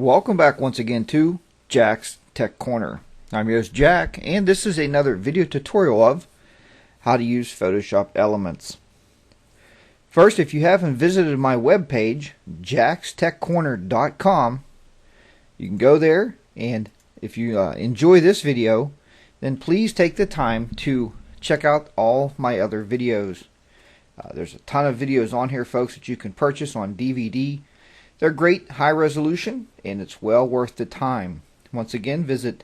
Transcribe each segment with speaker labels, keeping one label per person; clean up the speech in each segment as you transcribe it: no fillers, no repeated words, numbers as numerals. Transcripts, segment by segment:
Speaker 1: Welcome back once again to Jack's Tech Corner. I'm your host Jack, and this is another video tutorial of how to use Photoshop Elements. First, if you haven't visited my webpage, jackstechcorner.com, you can go there, and if you enjoy this video, then please take the time to check out all my other videos. There's a ton of videos on here, folks, that you can purchase on DVD. They're great, high resolution, and it's well worth the time. Once again, visit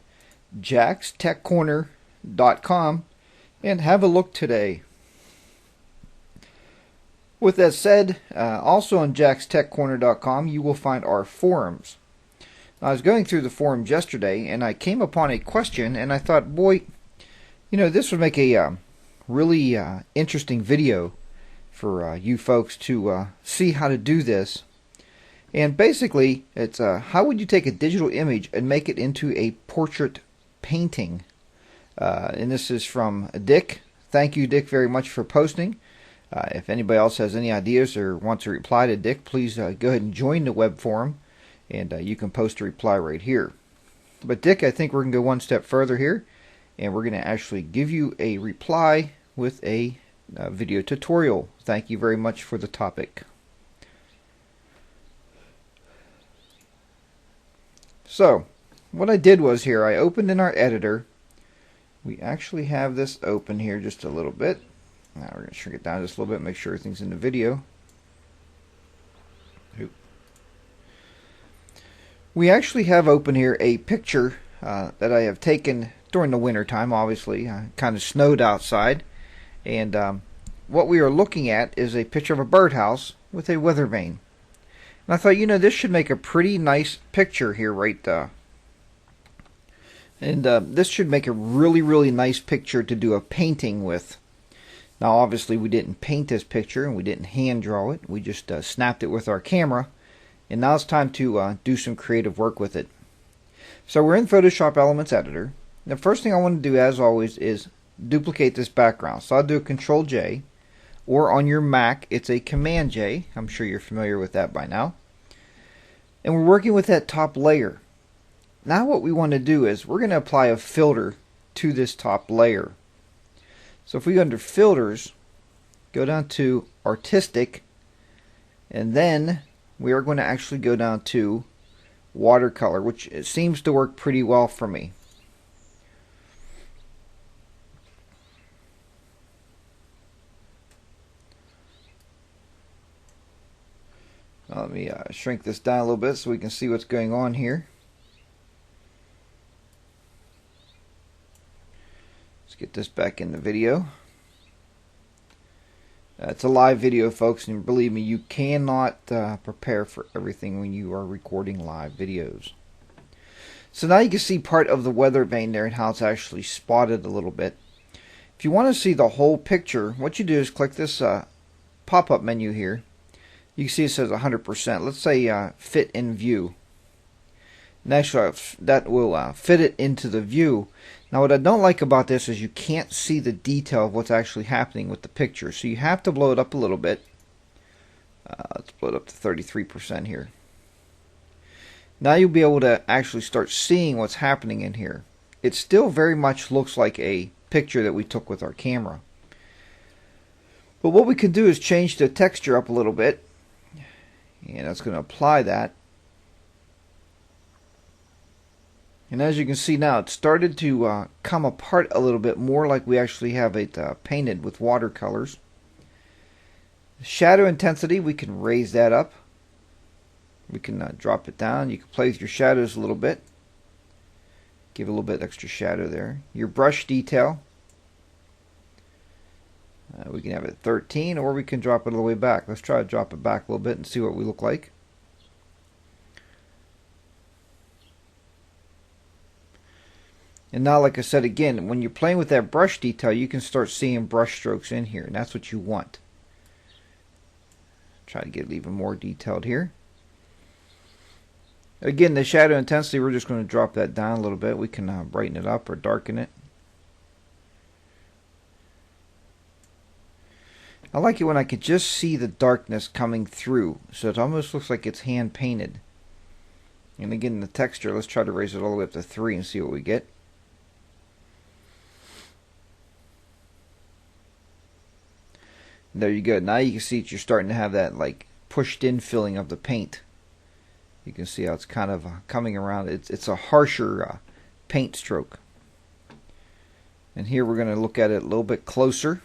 Speaker 1: jackstechcorner.com and have a look today. With that said, also on jackstechcorner.com you will find our forums. I was going through the forums yesterday and I came upon a question and I thought, boy, you know, this would make a really interesting video for you folks to see how to do this. And basically, it's how would you take a digital image and make it into a portrait painting? And this is from Dick. Thank you, Dick, very much for posting. If anybody else has any ideas or wants to reply to Dick, please go ahead and join the web forum, and you can post a reply right here. But Dick, I think we're going to go one step further here, and we're going to actually give you a reply with a video tutorial. Thank you very much for the topic. So, what I did was here, I opened in our editor. We actually have this open here just a little bit. Now we're going to shrink it down just a little bit, make sure everything's in the video. We actually have open here a picture that I have taken during the winter time, obviously. Kind of snowed outside. And what we are looking at is a picture of a birdhouse with a weather vane. And I thought, you know, this should make a pretty nice picture here, right there. And this should make a really, really nice picture to do a painting with. Now, obviously, we didn't paint this picture, and we didn't hand draw it. We just snapped it with our camera. And now it's time to do some creative work with it. So we're in Photoshop Elements Editor. The first thing I want to do, as always, is duplicate this background. So I'll do a Control-J. Or on your Mac, it's a Command-J. I'm sure you're familiar with that by now. And we're working with that top layer. Now what we want to do is we're going to apply a filter to this top layer. So if we go under Filters, go down to Artistic, and then we are going to actually go down to Watercolor, which it seems to work pretty well for me. Let me shrink this down a little bit so we can see what's going on here. Let's get this back in the video. It's a live video, folks, and believe me, you cannot prepare for everything when you are recording live videos. So now you can see part of the weather vane there and how it's actually spotted a little bit. If you want to see the whole picture, what you do is click this pop-up menu here. You can see it says 100%. Let's say fit in view. And actually, that will fit it into the view. Now, what I don't like about this is you can't see the detail of what's actually happening with the picture. So you have to blow it up a little bit. Let's blow it up to 33% here. Now you'll be able to actually start seeing what's happening in here. It still very much looks like a picture that we took with our camera. But what we can do is change the texture up a little bit. And that's going to apply that. And as you can see now, it started to come apart a little bit more like we actually have it painted with watercolors. Shadow intensity, we can raise that up. We can drop it down. You can play with your shadows a little bit. Give a little bit extra shadow there. Your brush detail. We can have it 13, or we can drop it all the way back. Let's try to drop it back a little bit and see what we look like. And now, like I said again, when you're playing with that brush detail, you can start seeing brush strokes in here, and that's what you want. Try to get it even more detailed here. Again, the shadow intensity, we're just going to drop that down a little bit. We can brighten it up or darken it. I like it when I can just see the darkness coming through, so it almost looks like it's hand painted. And again, the texture, let's try to raise it all the way up to 3 and see what we get. And there you go. Now you can see that you're starting to have that like pushed in feeling of the paint. You can see how it's kind of coming around. It's a harsher paint stroke. And here we're going to look at it a little bit closer.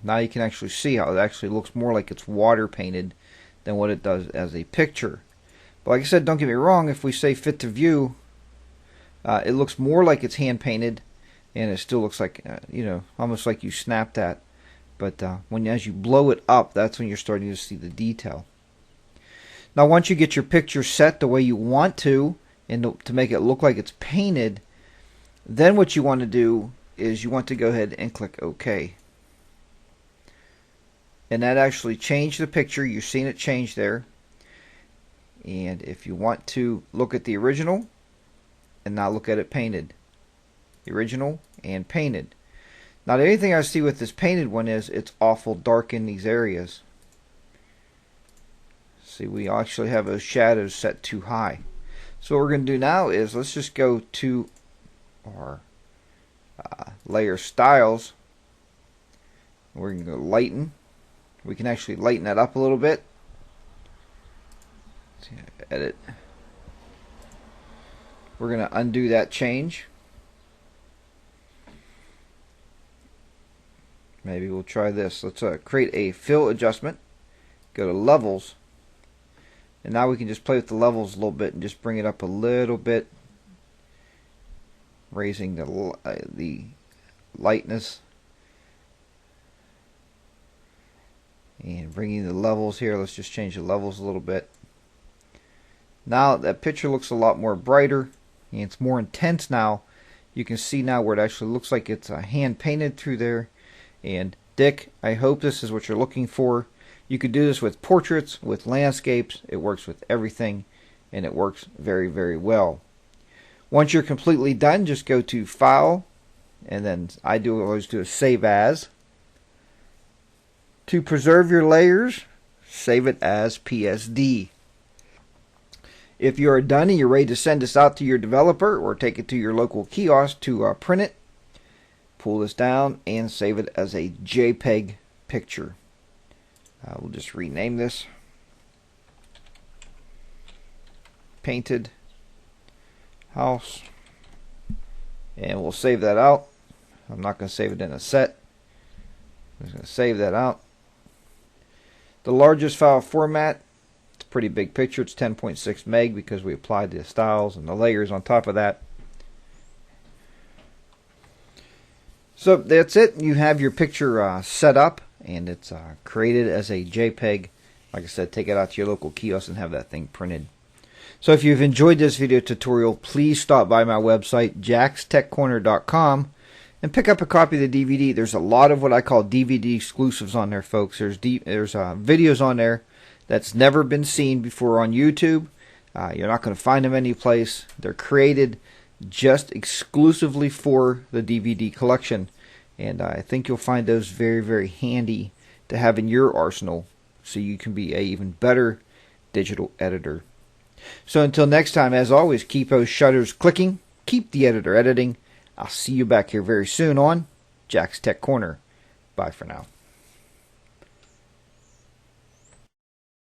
Speaker 1: Now you can actually see how it actually looks more like it's water painted than what it does as a picture. But like I said, don't get me wrong, if we say fit to view, it looks more like it's hand painted, and it still looks like, you know, almost like you snapped that. But as you blow it up, that's when you're starting to see the detail. Now once you get your picture set the way you want to, and to make it look like it's painted, then what you want to do is you want to go ahead and click OK. And that actually changed the picture. You're seeing it change there. And if you want to look at the original and now look at it painted, the original and painted. Now the only thing I see with this painted one is it's awful dark in these areas. See, we actually have those shadows set too high. So what we're going to do now is let's just go to our layer styles. We're going to go lighten. We can actually lighten that up a little bit. Edit. We're going to undo that change. Maybe we'll try this. Let's create a fill adjustment. Go to levels. And now we can just play with the levels a little bit and just bring it up a little bit. Raising the lightness. And bringing the levels here. Let's just change the levels a little bit. Now that picture looks a lot more brighter. And it's more intense now. You can see now where it actually looks like it's hand painted through there. And Dick, I hope this is what you're looking for. You could do this with portraits, with landscapes. It works with everything, and it works very, very well. Once you're completely done, just go to File, and then always do a Save As. To preserve your layers, save it as PSD. If you are done and you're ready to send this out to your developer or take it to your local kiosk to print it, pull this down and save it as a JPEG picture. We'll just rename this Painted House, and we'll save that out. I'm not going to save it in a set. I'm just going to save that out. The largest file format, it's a pretty big picture. It's 10.6 meg because we applied the styles and the layers on top of that. So that's it. You have your picture set up, and it's created as a JPEG. Like I said, take it out to your local kiosk and have that thing printed. So if you've enjoyed this video tutorial, please stop by my website, jackstechcorner.com, and pick up a copy of the DVD. There's a lot of what I call DVD exclusives on there, folks. There's videos on there that's never been seen before on YouTube. You're not going to find them anyplace. They're created just exclusively for the DVD collection, and I think you'll find those very, very handy to have in your arsenal so you can be an even better digital editor. So until next time, as always, keep those shutters clicking, keep the editor editing. I'll see you back here very soon on Jack's Tech Corner. Bye for now.